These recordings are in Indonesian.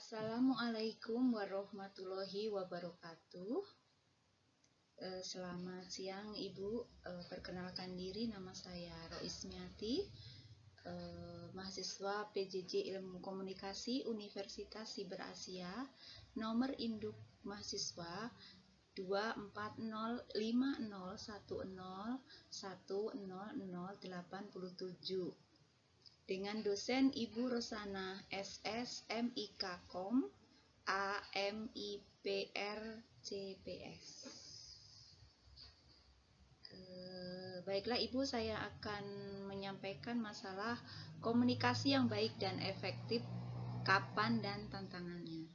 Assalamualaikum warahmatullahi wabarakatuh. Selamat siang Ibu. Perkenalkan diri, nama saya Roismiati, mahasiswa PJJ Ilmu Komunikasi Universitas Siber Asia. Nomor induk mahasiswa 24050101087 dengan dosen Ibu Rosana SS MIK Kom AMIPR CPS. Baiklah Ibu, saya akan menyampaikan masalah komunikasi yang baik dan efektif, kapan dan tantangannya.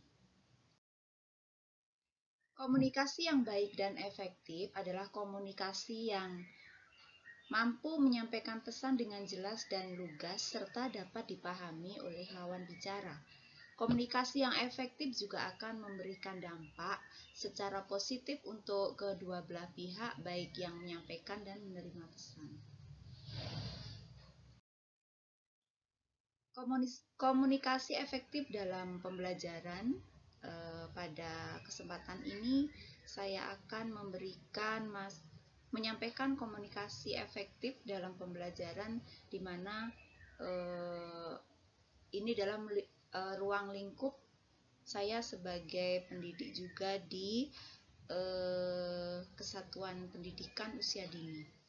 Komunikasi yang baik dan efektif adalah komunikasi yang mampu menyampaikan pesan dengan jelas dan lugas serta dapat dipahami oleh lawan bicara. Komunikasi yang efektif juga akan memberikan dampak secara positif untuk kedua belah pihak, baik yang menyampaikan dan menerima pesan. Komunikasi efektif dalam pembelajaran. Pada kesempatan ini saya akan menyampaikan komunikasi efektif dalam pembelajaran, di mana ini dalam ruang lingkup saya sebagai pendidik juga di Kesatuan Pendidikan Usia Dini.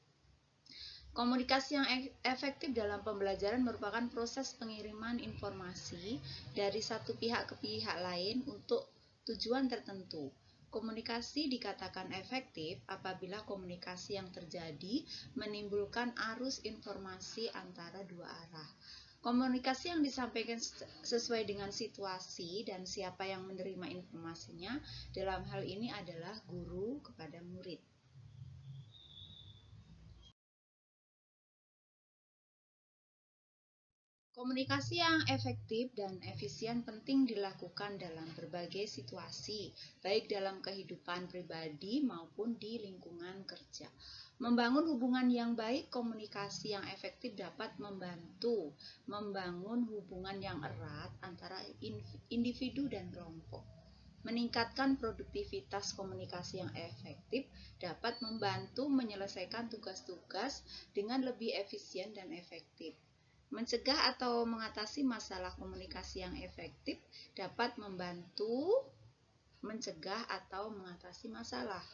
Komunikasi yang efektif dalam pembelajaran merupakan proses pengiriman informasi dari satu pihak ke pihak lain untuk tujuan tertentu. Komunikasi dikatakan efektif apabila komunikasi yang terjadi menimbulkan arus informasi antara dua arah. Komunikasi yang disampaikan sesuai dengan situasi dan siapa yang menerima informasinya, dalam hal ini adalah guru kepada murid. Komunikasi yang efektif dan efisien penting dilakukan dalam berbagai situasi, baik dalam kehidupan pribadi maupun di lingkungan kerja. Membangun hubungan yang baik, komunikasi yang efektif dapat membantu membangun hubungan yang erat antara individu dan kelompok. Meningkatkan produktivitas komunikasi yang efektif dapat membantu menyelesaikan tugas-tugas dengan lebih efisien dan efektif. Mencegah atau mengatasi masalah komunikasi yang efektif dapat membantu mencegah atau mengatasi masalah.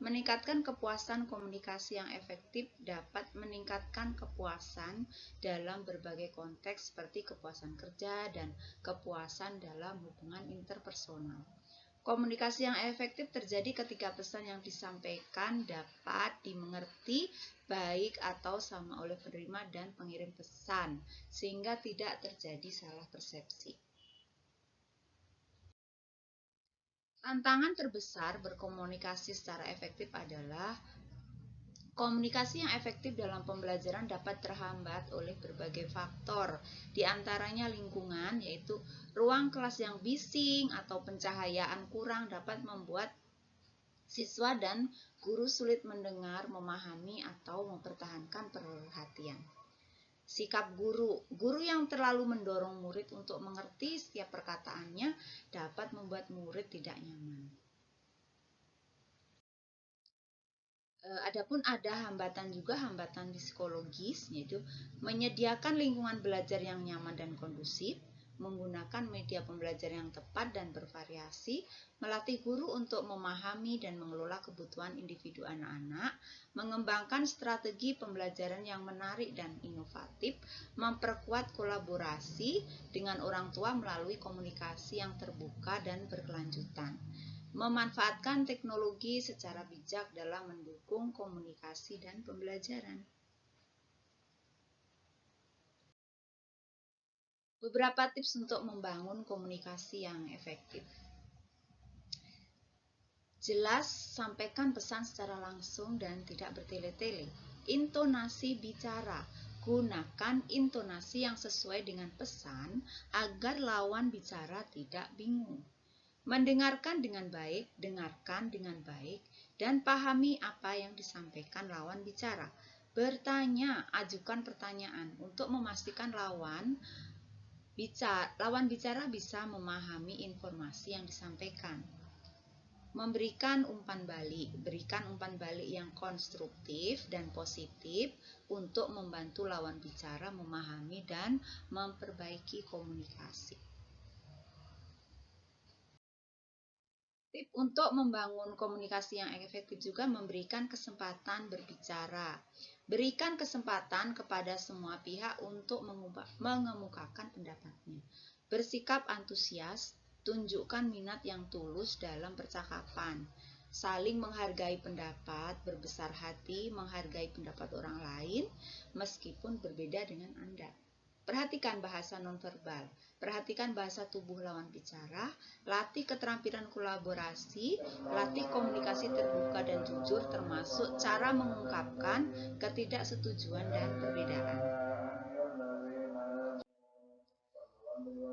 Meningkatkan kepuasan komunikasi yang efektif dapat meningkatkan kepuasan dalam berbagai konteks seperti kepuasan kerja dan kepuasan dalam hubungan interpersonal. Komunikasi yang efektif terjadi ketika pesan yang disampaikan dapat dimengerti baik atau sama oleh penerima dan pengirim pesan, sehingga tidak terjadi salah persepsi. Tantangan terbesar berkomunikasi secara efektif adalah komunikasi yang efektif dalam pembelajaran dapat terhambat oleh berbagai faktor, di antaranya lingkungan, yaitu ruang kelas yang bising atau pencahayaan kurang dapat membuat siswa dan guru sulit mendengar, memahami, atau mempertahankan perhatian. Sikap guru yang terlalu mendorong murid untuk mengerti setiap perkataannya dapat membuat murid tidak nyaman. Adapun ada hambatan psikologis, yaitu menyediakan lingkungan belajar yang nyaman dan kondusif, menggunakan media pembelajaran yang tepat dan bervariasi, melatih guru untuk memahami dan mengelola kebutuhan individu anak-anak, mengembangkan strategi pembelajaran yang menarik dan inovatif, memperkuat kolaborasi dengan orang tua melalui komunikasi yang terbuka dan berkelanjutan, memanfaatkan teknologi secara bijak dalam mendukung komunikasi dan pembelajaran. Beberapa tips untuk membangun komunikasi yang efektif. Jelas, sampaikan pesan secara langsung dan tidak bertele-tele. Intonasi bicara. Gunakan intonasi yang sesuai dengan pesan agar lawan bicara tidak bingung. Mendengarkan dengan baik, dengarkan dengan baik, dan pahami apa yang disampaikan lawan bicara. Bertanya, ajukan pertanyaan untuk memastikan lawan Lawan bicara bisa memahami informasi yang disampaikan. Memberikan umpan balik, berikan umpan balik yang konstruktif dan positif untuk membantu lawan bicara memahami dan memperbaiki komunikasi. Tip untuk membangun komunikasi yang efektif juga memberikan kesempatan berbicara. Berikan kesempatan kepada semua pihak untuk mengemukakan pendapatnya. Bersikap antusias, tunjukkan minat yang tulus dalam percakapan. Saling menghargai pendapat, berbesar hati, menghargai pendapat orang lain meskipun berbeda dengan Anda. Perhatikan bahasa nonverbal, perhatikan bahasa tubuh lawan bicara, latih keterampilan kolaborasi, latih komunikasi terbuka dan jujur termasuk cara mengungkapkan ketidaksetujuan dan perbedaan.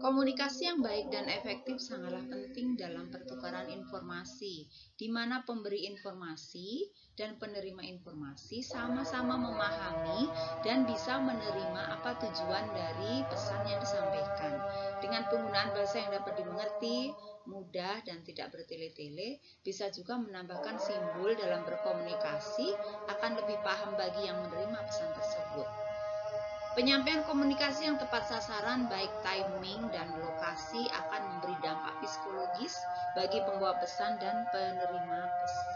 Komunikasi yang baik dan efektif sangatlah penting dalam pertukaran informasi, di mana pemberi informasi dan penerima informasi sama-sama memahami dan bisa menerima apa tujuan dari pesan yang disampaikan. Dengan penggunaan bahasa yang dapat dimengerti, mudah dan tidak bertele-tele, bisa juga menambahkan simbol dalam berkomunikasi akan lebih paham bagi yang menerima pesan tersebut. Penyampaian komunikasi yang tepat sasaran, baik timing dan lokasi, akan memberi dampak psikologis bagi pembawa pesan dan penerima pesan.